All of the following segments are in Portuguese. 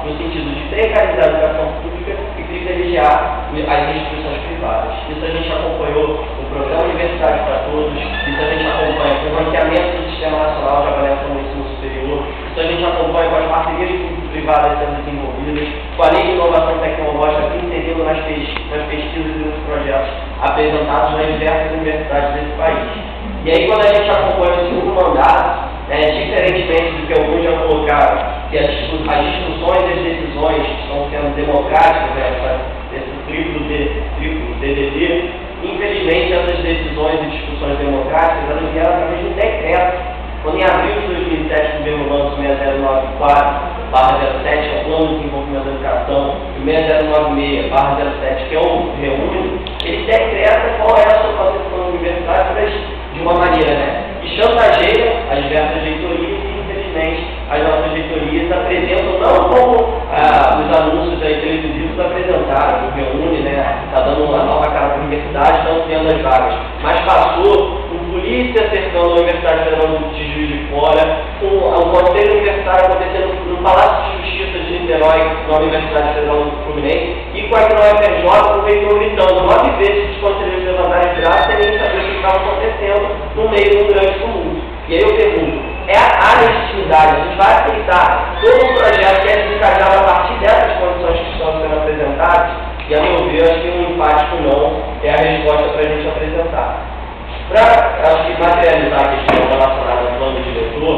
no sentido de precarizar a educação pública e privilegiar as instituições privadas. Isso a gente acompanhou no Programa Universidade para Todos, isso a gente acompanha com o ranqueamento do Sistema Nacional de Avaliação do Ensino Superior, isso a gente acompanha com as parcerias público-privadas sendo desenvolvidas, com a Lei de Inovação Tecnológica inserindo nas pesquisas e nos projetos apresentados nas diversas universidades desse país. E aí, quando a gente acompanha o segundo mandato, diferentemente do que alguns já colocaram, que as discussões e as decisões estão sendo democráticas, esse triplo DDD, infelizmente essas decisões e discussões democráticas, elas vieram através de um decreto. Quando em abril de 2007, o governo lança o 6094/07, que é o Plano de Desenvolvimento da Educação, e o 6096/07, que é o REUNE, ele decreta qual é a sua concepção universitária de uma maneira, que chantageia as diversas reitorias e, infelizmente, as nossas reitorias apresentam não como os anúncios aí televisivos apresentaram, o REUNE, está dando uma nova cara para a universidade, estão tendo as vagas, mas passou com polícia cercando a Universidade Federal de Juiz de Fora, com o conselho universitário acontecendo no Palácio de Justiça de Niterói, na Universidade Federal do Fluminense, e com a UFRJ, o reitor gritando 9 vezes os conselheiros levantarem de braço sem nem saber o que estava acontecendo no meio de um grande tumulto. E aí eu pergunto, há legitimidade, a gente vai aceitar todo um projeto que é desencadeado a partir dessas condições que estão sendo apresentadas? E a meu ver, acho que um empático não é a resposta para a gente apresentar. Para materializar a questão relacionada ao plano diretor,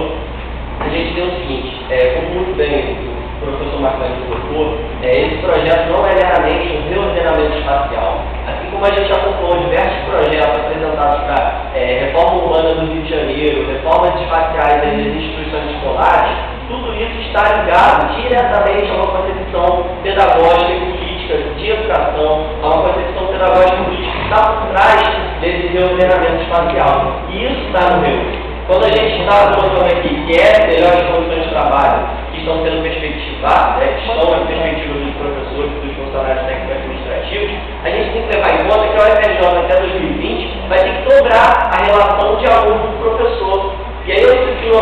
a gente tem o seguinte, como muito bem o professor Marconi colocou, esse projeto não é meramente um reordenamento espacial. Assim como a gente acompanhou diversos projetos apresentados para reforma urbana do Rio de Janeiro, reformas espaciais das instituições escolares, tudo isso está ligado diretamente a uma concepção pedagógica e política de educação, a uma concepção pedagógica e política que está por trás desse reordenamento espacial. E isso está no meu. Quando a gente está colocando aqui que melhores condições de trabalho que estão sendo perspectivadas, que estão nas perspectivas dos professores e dos funcionários técnicos administrativos, a gente tem que levar em conta que a UFRJ até 2020 vai ter que dobrar a relação de aluno-professor. E aí eu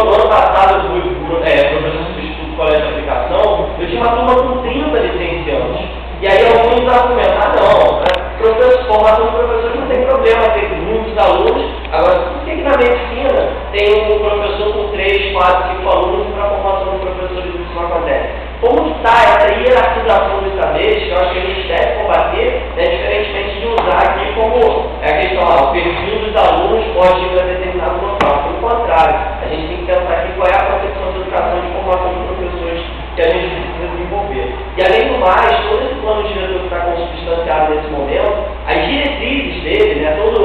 no ano passado, eu fui professor substituto do Colégio de Aplicação, eu tinha uma turma com 30 licenciados. E aí alguns argumentam, não, formação de professores não tem problema, tem muitos alunos. Agora, por que na medicina tem um professor com 3, 4, 5 alunos e para a formação de professores isso não acontece? Como está essa hierarquização dos saberes, que eu acho que a gente deve combater, diferentemente de usar aqui como a questão o perfil dos alunos pode ir para determinado local. Pelo contrário, a gente tem que pensar aqui qual é a concepção de educação e formação de professores que a gente precisa desenvolver. E além do mais, todo esse plano diretor que está consubstanciado nesse momento, as diretrizes dele, todo o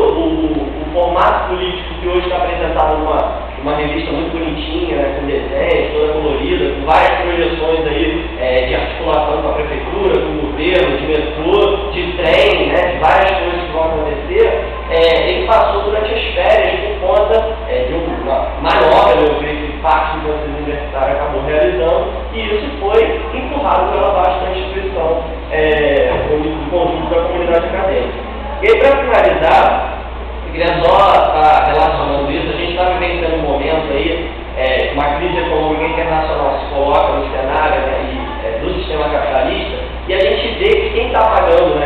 formato político que hoje está apresentado numa revista muito bonitinha, com desenhos, toda colorida, com várias projeções aí, de articulação com a prefeitura, com o governo, de metrô, de trem, de várias coisas que vão acontecer, ele passou durante as férias por conta de uma manobra, eu creio que parte do Conselho Universitário acabou realizando, e isso foi empurrado pela parte da instituição, do conjunto da comunidade acadêmica. E aí, para finalizar, eu queria só estar relacionando isso, a gente está vivenciando um momento aí, uma crise econômica internacional se coloca no cenário do sistema capitalista, e a gente vê que quem está pagando, a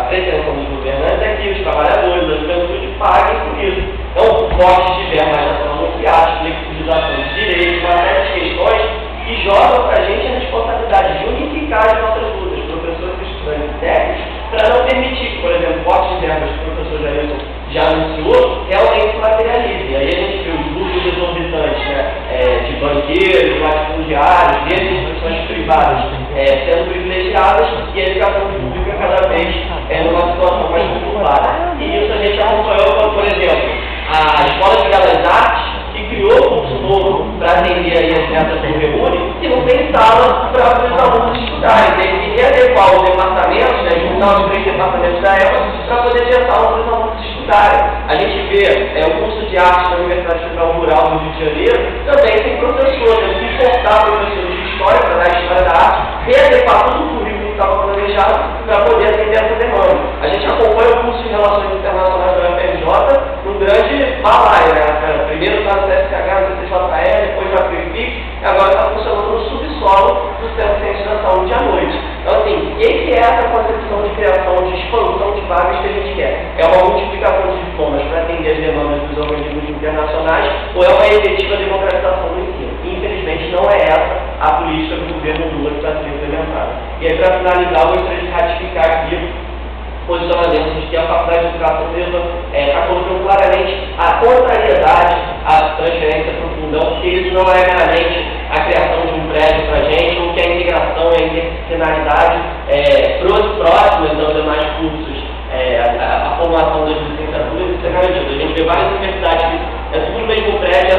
pretensão dos governantes é que os trabalhadores, a juventude, paguem por isso. Então, cortes de verba já são anunciados, flexibilização de direitos, uma série de questões que jogam para a gente a responsabilidade de unificar as nossas lutas, professores, estudantes e técnicos, para não permitir que, por exemplo, cortes de verbas que o professor Jailson já anunciou, realmente se materializem. Aí a gente vê os lucros exorbitantes de banqueiros, latifundiários, de instituições privadas sendo privilegiadas e a educação pública cada vez numa situação mais conturbada. E isso a gente acompanhou quando, por exemplo, a Escola de Belas Artes, que criou o curso novo para atender aí as metas do REUNE, e não tem sala para os alunos estudarem. Tem que readequar os departamentos, juntar os 3 departamentos da época, para poder ter sala para os alunos estudarem. A gente vê o curso de arte da Universidade Federal Rural do Rio de Janeiro, também tem professores, tem que importar professores de história para dar a história da arte, readequar todo o currículo que estava planejado para poder atender essa demanda. A gente acompanha o curso de Relações Internacionais da UFRJ num grande balaio, primeiro está no CSH, no CCJE, depois na PRIFIC, e agora está funcionando no subsolo do Centro de Ciências da condição de criação, de expansão de vagas que a gente quer? É uma multiplicação de diplomas para atender as demandas dos organismos internacionais ou é uma efetiva democratização do ensino? Infelizmente, não é essa a política do governo Lula que está sendo implementada. E aí, para finalizar, eu gostaria de ratificar aqui posicionamento de que a Faculdade de Educação está colocando claramente a contrariedade à transferência para o fundão, porque isso não é meramente a criação de um prédio para a gente, ou que a integração e a interdisciplinaridade próximas aos demais cursos, a formação das licenciaturas, isso é garantido. A gente vê várias universidades que é tudo no mesmo prédio,